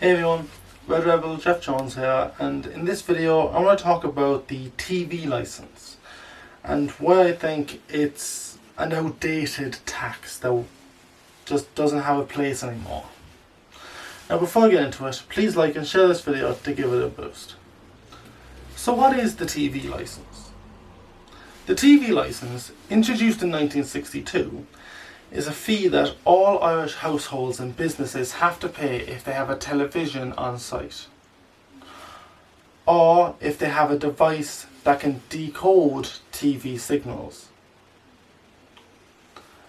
Hey everyone, Red Rebel Jeff Jones here, and in this video I want to talk about the TV license and why I think it's an outdated tax that just doesn't have a place anymore. Now before I get into it, please like and share this video to give it a boost. So what is the TV license? The TV license, introduced in 1962, is a fee that all Irish households and businesses have to pay if they have a television on site, or if they have a device that can decode TV signals.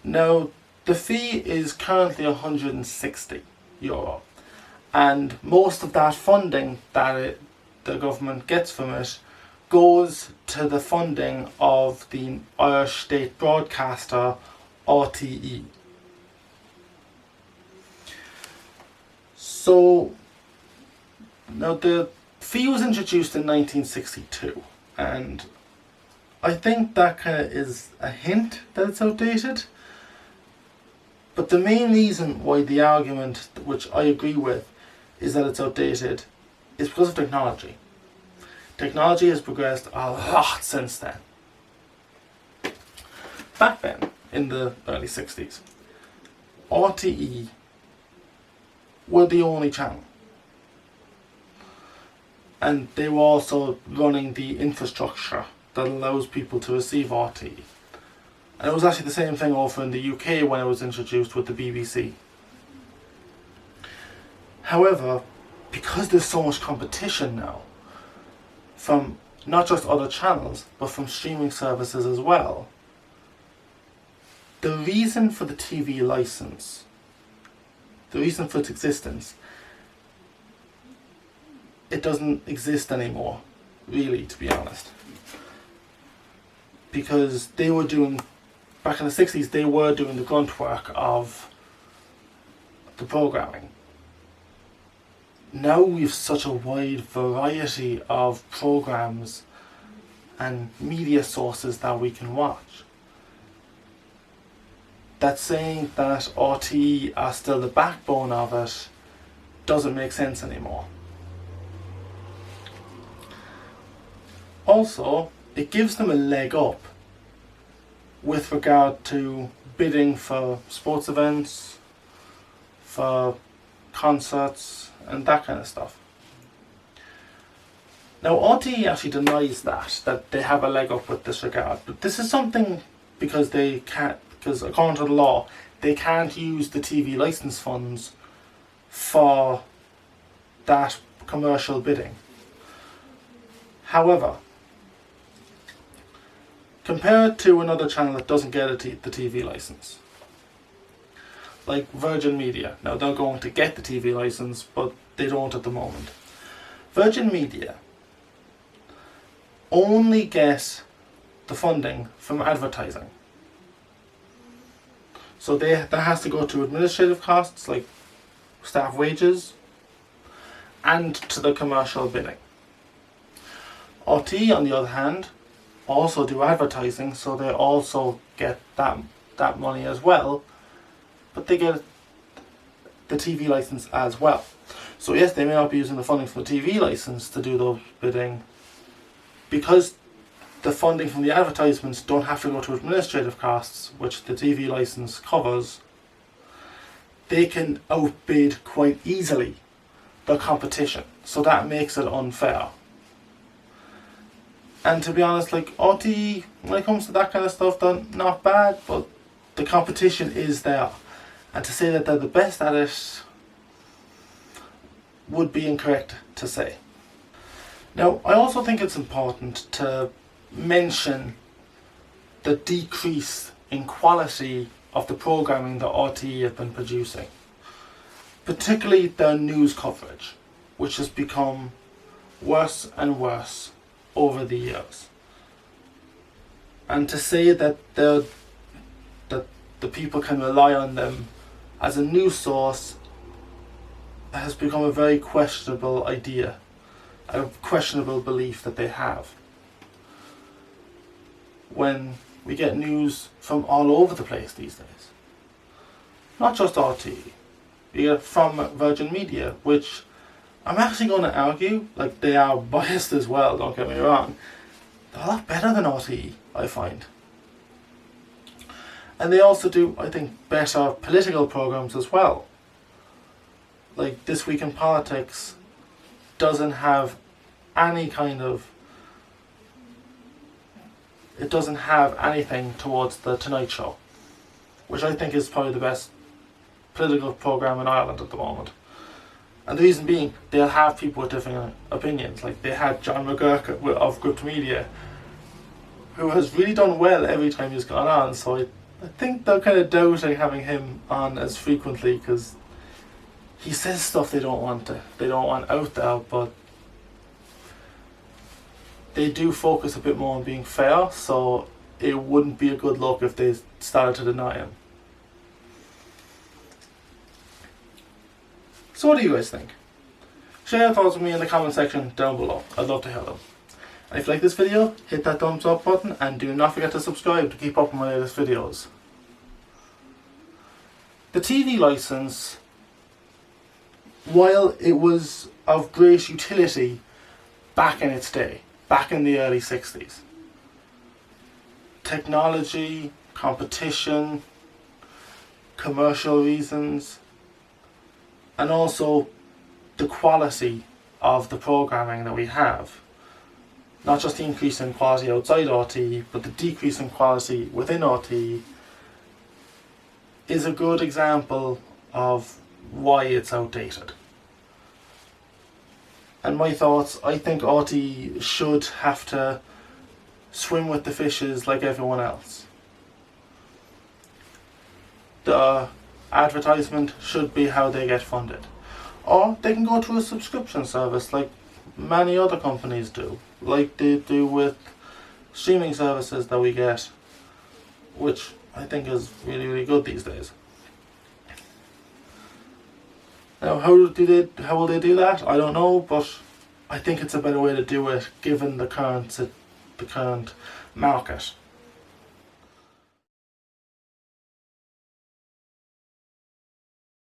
Now, the fee is currently €160, and most of that funding that the government gets from it goes to the funding of the Irish state broadcaster RTE. So now the fee was introduced in 1962, and I think that kind of is a hint that it's outdated. But the main reason why the argument, which I agree with, is that it's outdated is because of technology. Technology has progressed a lot since then. Back then, in the early 60s, RTE were the only channel, and they were also running the infrastructure that allows people to receive RTE. And it was actually the same thing over in the UK when it was introduced with the BBC. However, because there's so much competition now from not just other channels but from streaming services as well, the reason for the TV license, the reason for its existence, it doesn't exist anymore, really, to be honest. Because they were doing, back in the 60s, they were doing the grunt work of the programming. Now we've such a wide variety of programs and media sources that we can watch, that saying that RTE are still the backbone of it doesn't make sense anymore. Also, it gives them a leg up with regard to bidding for sports events, for concerts, and that kind of stuff. Now, RTE actually denies that they have a leg up with this regard, but this is something because they can't. Because according to the law, they can't use the TV license funds for that commercial bidding. However, compared to another channel that doesn't get the TV license, like Virgin Media. Now they're going to get the TV license, but they don't at the moment. Virgin Media only get the funding from advertising. So that has to go to administrative costs like staff wages and to the commercial bidding. RTE, on the other hand, also do advertising, so they also get that money as well, but they get the TV license as well. So yes, they may not be using the funding from the TV license to do those bidding, because the funding from the advertisements don't have to go to administrative costs, which the TV license covers. They can outbid quite easily the competition, so that makes it unfair. And to be honest, like RTE, when it comes to that kind of stuff, they're not bad, but the competition is there. And to say that they're the best at it would be incorrect to say. Now, I also think it's important to mention the decrease in quality of the programming that RTE have been producing, particularly their news coverage, which has become worse and worse over the years. And to say that the people can rely on them as a news source has become a very questionable idea, a questionable belief that they have. When we get news from all over the place these days. Not just RTE. You get from Virgin Media, which I'm actually going to argue, like, they are biased as well, don't get me wrong. They're a lot better than RTE, I find. And they also do, I think, better political programmes as well. Like, This Week in Politics doesn't have any kind of... It doesn't have anything towards the Tonight Show, which I think is probably the best political programme in Ireland at the moment. And the reason being, they'll have people with different opinions. Like, they had John McGurk of Gript Media, who has really done well every time he's gone on, so I think they're kind of doubting having him on as frequently, because he says stuff they don't want out there, but they do focus a bit more on being fair, so it wouldn't be a good look if they started to deny him. So what do you guys think? Share your thoughts with me in the comment section down below. I'd love to hear them. And if you like this video, hit that thumbs up button and do not forget to subscribe to keep up with my latest videos. The TV licence, while it was of great utility back in its day, back in the early 60s, technology, competition, commercial reasons, and also the quality of the programming that we have, not just the increase in quality outside RTE, but the decrease in quality within RTE, is a good example of why it's outdated. And my thoughts, I think RTE should have to swim with the fishes like everyone else. The advertisement should be how they get funded. Or they can go to a subscription service like many other companies do, like they do with streaming services that we get, which I think is really, really good these days. Now, how will they do that? I don't know, but I think it's a better way to do it given the current market.